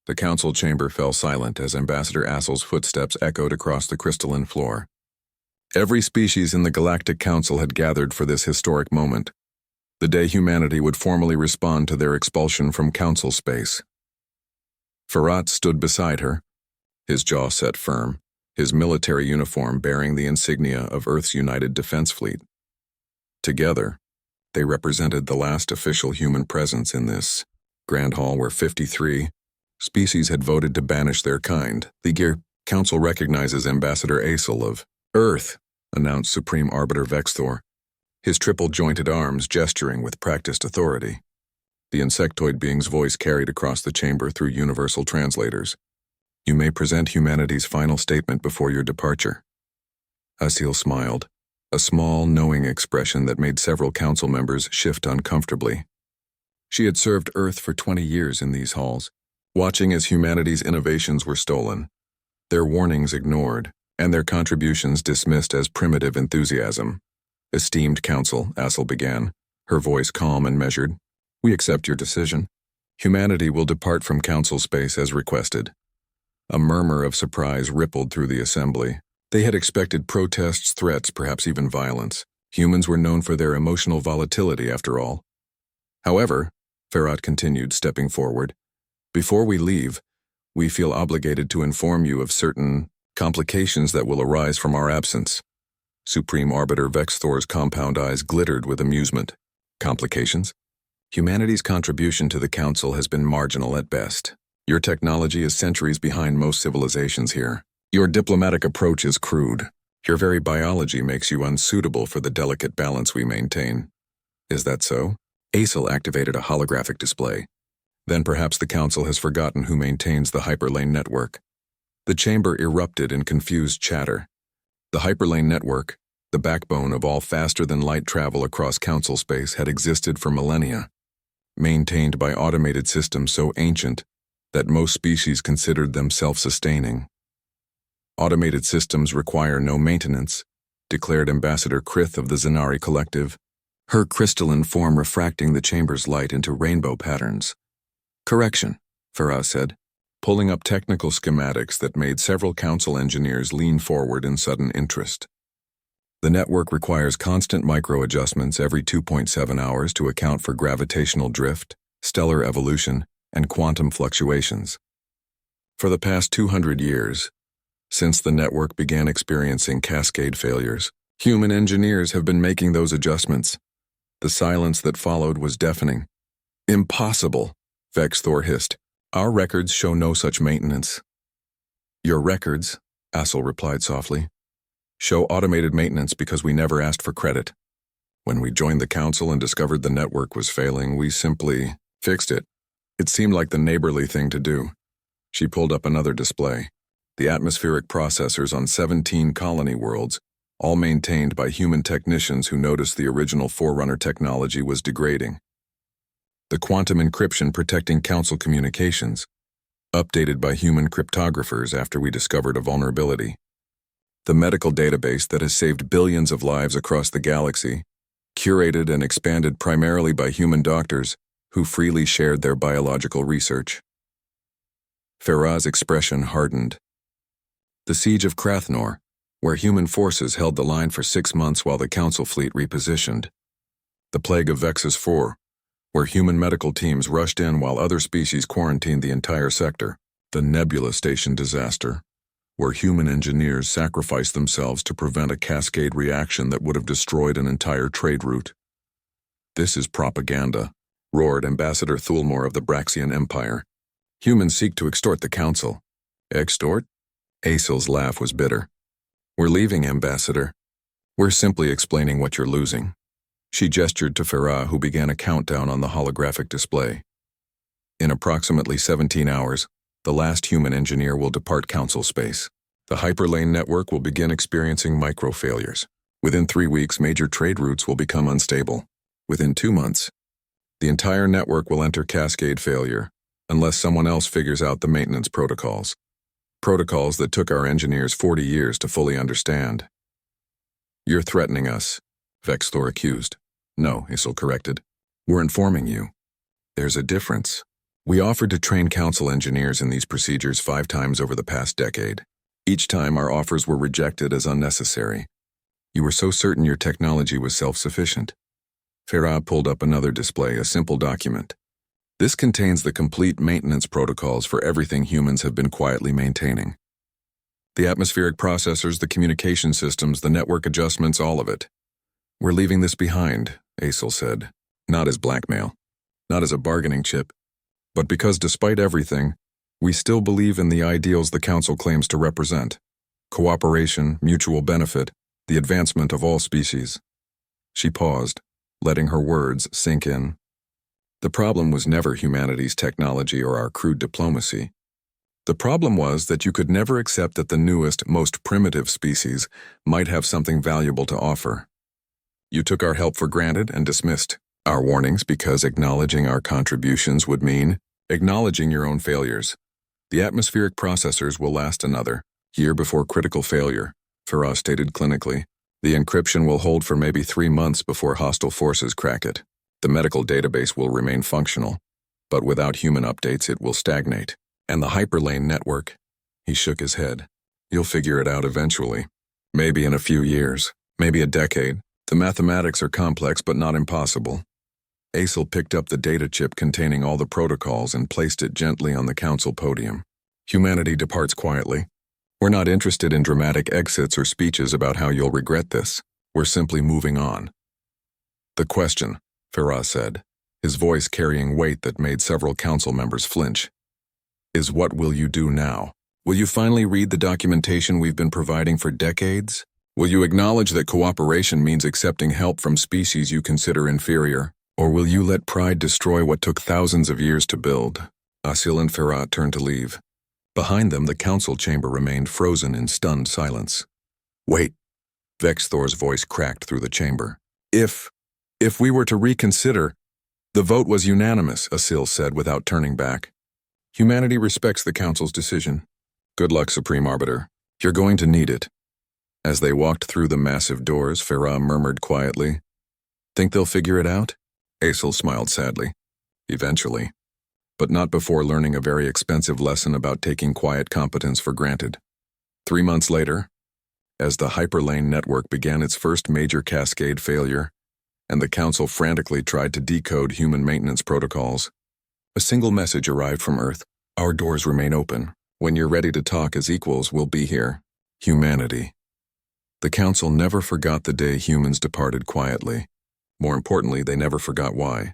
The council chamber fell silent as Ambassador Assel's footsteps echoed across the crystalline floor. Every species in the Galactic Council had gathered for this historic moment, the day humanity would formally respond to their expulsion from council space. Ferrat stood beside her, his jaw set firm, his military uniform bearing the insignia of Earth's United Defense Fleet. Together, they represented the last official human presence in this grand hall where 53 species had voted to banish their kind. The Council recognizes Ambassador Asel of Earth, announced Supreme Arbiter Vexthor, his triple-jointed arms gesturing with practiced authority. The insectoid being's voice carried across the chamber through universal translators. You may present humanity's final statement before your departure. Asel smiled, a small, knowing expression that made several council members shift uncomfortably. She had served Earth for 20 years in these halls, watching as humanity's innovations were stolen, their warnings ignored, and their contributions dismissed as primitive enthusiasm. Esteemed Council, Asel began, her voice calm and measured. We accept your decision. Humanity will depart from council space as requested. A murmur of surprise rippled through the assembly. They had expected protests, threats, perhaps even violence. Humans were known for their emotional volatility, after all. However, Ferrat continued, stepping forward, before we leave, we feel obligated to inform you of certain complications that will arise from our absence. Supreme Arbiter Vexthor's compound eyes glittered with amusement. Complications? Humanity's contribution to the Council has been marginal at best. Your technology is centuries behind most civilizations here. Your diplomatic approach is crude. Your very biology makes you unsuitable for the delicate balance we maintain. Is that so? Asel activated a holographic display. Then perhaps the Council has forgotten who maintains the hyperlane network. The chamber erupted in confused chatter. The hyperlane network, the backbone of all faster-than-light travel across council space, had existed for millennia, maintained by automated systems so ancient that most species considered them self-sustaining. Automated systems require no maintenance, declared Ambassador Krith of the Zenari Collective, her crystalline form refracting the chamber's light into rainbow patterns. Correction, Farah said, pulling up technical schematics that made several council engineers lean forward in sudden interest. The network requires constant micro-adjustments every 2.7 hours to account for gravitational drift, stellar evolution, and quantum fluctuations. For the past 200 years, since the network began experiencing cascade failures, human engineers have been making those adjustments. The silence that followed was deafening. Impossible, Vexthor hissed. Our records show no such maintenance. Your records, Asel replied softly, show automated maintenance because we never asked for credit. When we joined the council and discovered the network was failing, we simply fixed it. It seemed like the neighborly thing to do. She pulled up another display. The atmospheric processors on 17 colony worlds, all maintained by human technicians who noticed the original Forerunner technology was degrading. The quantum encryption protecting council communications, updated by human cryptographers after we discovered a vulnerability. The medical database that has saved billions of lives across the galaxy, curated and expanded primarily by human doctors who freely shared their biological research. Farah's expression hardened. The siege of Krathnor, where human forces held the line for 6 months while the council fleet repositioned. The plague of Vexus 4, where human medical teams rushed in while other species quarantined the entire sector. The Nebula Station disaster, where human engineers sacrificed themselves to prevent a cascade reaction that would have destroyed an entire trade route. This is propaganda, roared Ambassador Thulmor of the Braxian Empire. Humans seek to extort the council. Extort? Asel's laugh was bitter. We're leaving, Ambassador. We're simply explaining what you're losing. She gestured to Farah, who began a countdown on the holographic display. In approximately 17 hours, the last human engineer will depart council space. The hyperlane network will begin experiencing micro-failures. Within 3 weeks, major trade routes will become unstable. Within 2 months, the entire network will enter cascade failure, unless someone else figures out the maintenance protocols. Protocols that took our engineers 40 years to fully understand. You're threatening us, Vexthor accused. No, Asel corrected. We're informing you. There's a difference. We offered to train council engineers in these procedures 5 times over the past decade. Each time our offers were rejected as unnecessary. You were so certain your technology was self-sufficient. Farah pulled up another display, a simple document. This contains the complete maintenance protocols for everything humans have been quietly maintaining. The atmospheric processors, the communication systems, the network adjustments, all of it. We're leaving this behind, Aesel said. Not as blackmail, not as a bargaining chip, but because despite everything, we still believe in the ideals the Council claims to represent. Cooperation, mutual benefit, the advancement of all species. She paused, letting her words sink in. The problem was never humanity's technology or our crude diplomacy. The problem was that you could never accept that the newest, most primitive species might have something valuable to offer. You took our help for granted and dismissed our warnings because acknowledging our contributions would mean acknowledging your own failures. The atmospheric processors will last another year before critical failure, Farah stated clinically. The encryption will hold for maybe 3 months before hostile forces crack it. The medical database will remain functional, but without human updates it will stagnate. And the hyperlane network? He shook his head. You'll figure it out eventually. Maybe in a few years, maybe a decade. The mathematics are complex but not impossible. Aesel picked up the data chip containing all the protocols and placed it gently on the council podium. Humanity departs quietly. We're not interested in dramatic exits or speeches about how you'll regret this. We're simply moving on. The question, Farah said, his voice carrying weight that made several council members flinch, is what will you do now? Will you finally read the documentation we've been providing for decades? Will you acknowledge that cooperation means accepting help from species you consider inferior? Or will you let pride destroy what took thousands of years to build? Asil and Farah turned to leave. Behind them, the council chamber remained frozen in stunned silence. Wait, Vexthor's voice cracked through the chamber. If we were to reconsider, the vote was unanimous, Asil said without turning back. Humanity respects the council's decision. Good luck, Supreme Arbiter. You're going to need it. As they walked through the massive doors, Farah murmured quietly, Think they'll figure it out? Aesel smiled sadly. Eventually. But not before learning a very expensive lesson about taking quiet competence for granted. 3 months later, as the hyperlane network began its first major cascade failure, and the council frantically tried to decode human maintenance protocols, a single message arrived from Earth. Our doors remain open. When you're ready to talk as equals, we'll be here. Humanity. The council never forgot the day humans departed quietly. More importantly, they never forgot why.